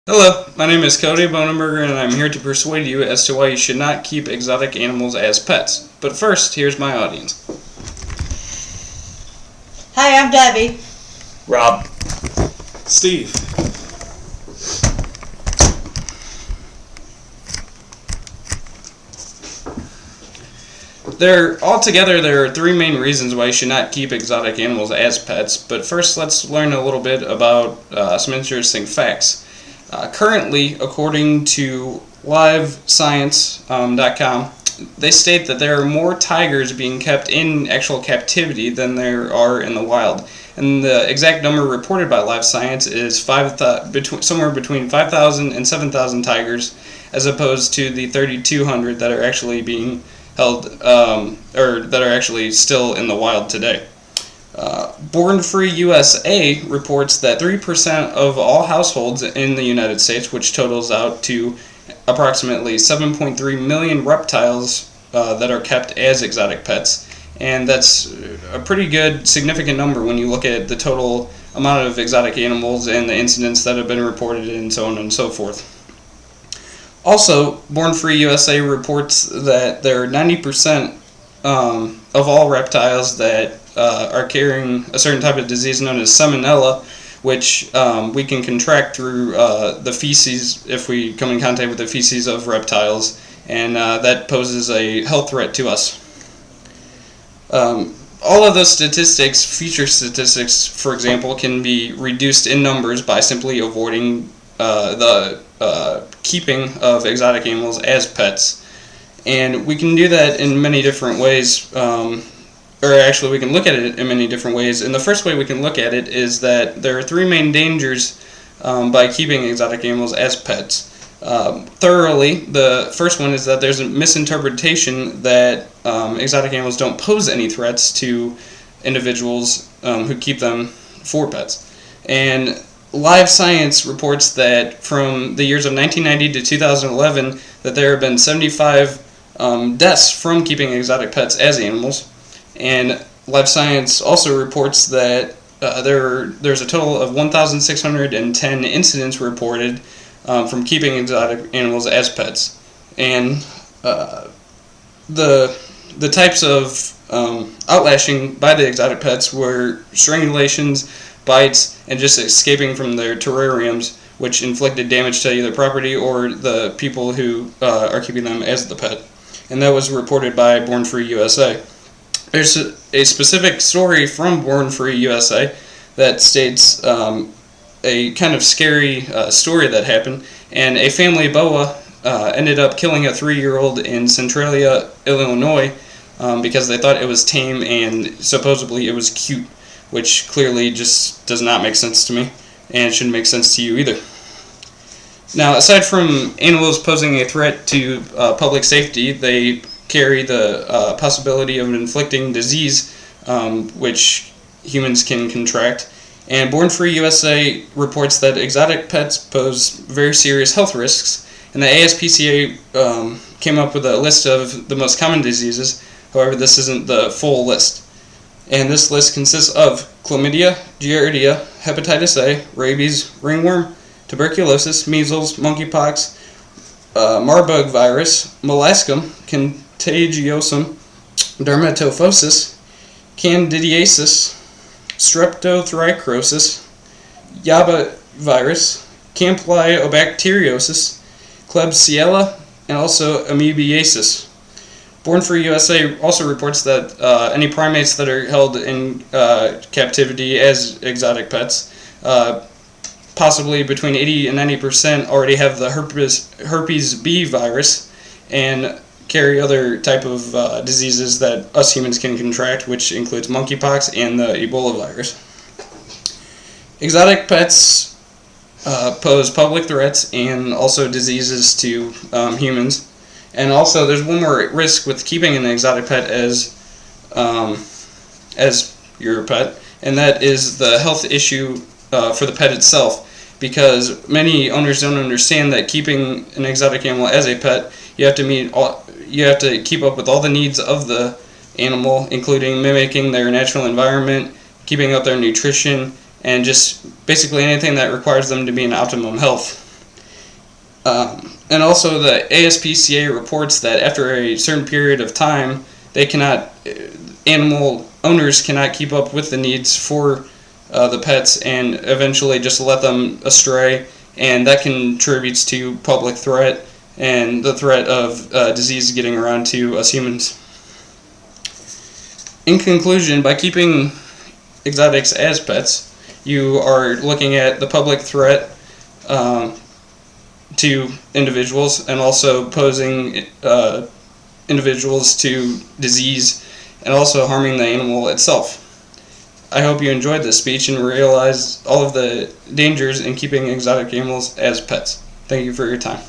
Hello, my name is Cody Bonenberger and I'm here to persuade you as to why you should not keep exotic animals as pets. But first, here's my audience. Hi, I'm Debbie. Rob. Steve. There are three main reasons why you should not keep exotic animals as pets, but first let's learn a little bit about some interesting facts. Currently, according to livescience.com, they state that there are more tigers being kept in actual captivity than there are in the wild. And the exact number reported by Live Science is somewhere between 5,000 and 7,000 tigers, as opposed to the 3,200 that are actually being held, or that are actually still in the wild today. Born Free USA reports that 3% of all households in the United States, which totals out to approximately 7.3 million reptiles that are kept as exotic pets. And that's a pretty good, significant number when you look at the total amount of exotic animals and the incidents that have been reported and so on and so forth. Also, Born Free USA reports that there are 90% of all reptiles that are carrying a certain type of disease known as salmonella, which we can contract through the feces if we come in contact with the feces of reptiles, and that poses a health threat to us. All of those statistics, feature statistics, for example, can be reduced in numbers by simply avoiding the keeping of exotic animals as pets. And we can do that in many different ways, or actually we can look at it in many different ways. And the first way we can look at it is that there are three main dangers by keeping exotic animals as pets. Thoroughly, the first one is that there's a misinterpretation that exotic animals don't pose any threats to individuals who keep them for pets. And Live Science reports that from the years of 1990 to 2011 that there have been 75 deaths from keeping exotic pets as animals. And Live Science also reports that there's a total of 1,610 incidents reported from keeping exotic animals as pets. And the types of outlashing by the exotic pets were strangulations, bites, and just escaping from their terrariums, which inflicted damage to either property or the people who are keeping them as the pet. And that was reported by Born Free USA. There's a specific story from Born Free USA that states a kind of scary story that happened, and a family boa ended up killing a 3-year-old in Centralia, Illinois, because they thought it was tame and supposedly it was cute, which clearly just does not make sense to me, and shouldn't make sense to you either. Now, aside from animals posing a threat to public safety, they carry the possibility of inflicting disease, which humans can contract. And Born Free USA reports that exotic pets pose very serious health risks, and the ASPCA came up with a list of the most common diseases. However, this isn't the full list. And this list consists of chlamydia, giardia, hepatitis A, rabies, ringworm, tuberculosis, measles, monkeypox, Marburg virus, molluscum contagiosum, dermatophosis, candidiasis, streptothrombosis, Yaba virus, campylobacteriosis, Klebsiella, and also amoebiasis. Born Free USA also reports that any primates that are held in captivity as exotic pets, possibly between 80 and 90% already have the herpes B virus and carry other type of diseases that us humans can contract, which includes monkeypox and the Ebola virus. Exotic pets pose public threats and also diseases to humans. And also, there's one more risk with keeping an exotic pet as your pet, and that is the health issue for the pet itself. Because many owners don't understand that keeping an exotic animal as a pet, you have to keep up with all the needs of the animal, including mimicking their natural environment, keeping up their nutrition, and just basically anything that requires them to be in optimum health. And also the ASPCA reports that after a certain period of time, animal owners cannot keep up with the needs for the pets and eventually just let them astray, and that contributes to public threat and the threat of disease getting around to us humans. In conclusion, by keeping exotics as pets, you are looking at the public threat to individuals and also posing individuals to disease and also harming the animal itself. I hope you enjoyed this speech and realized all of the dangers in keeping exotic animals as pets. Thank you for your time.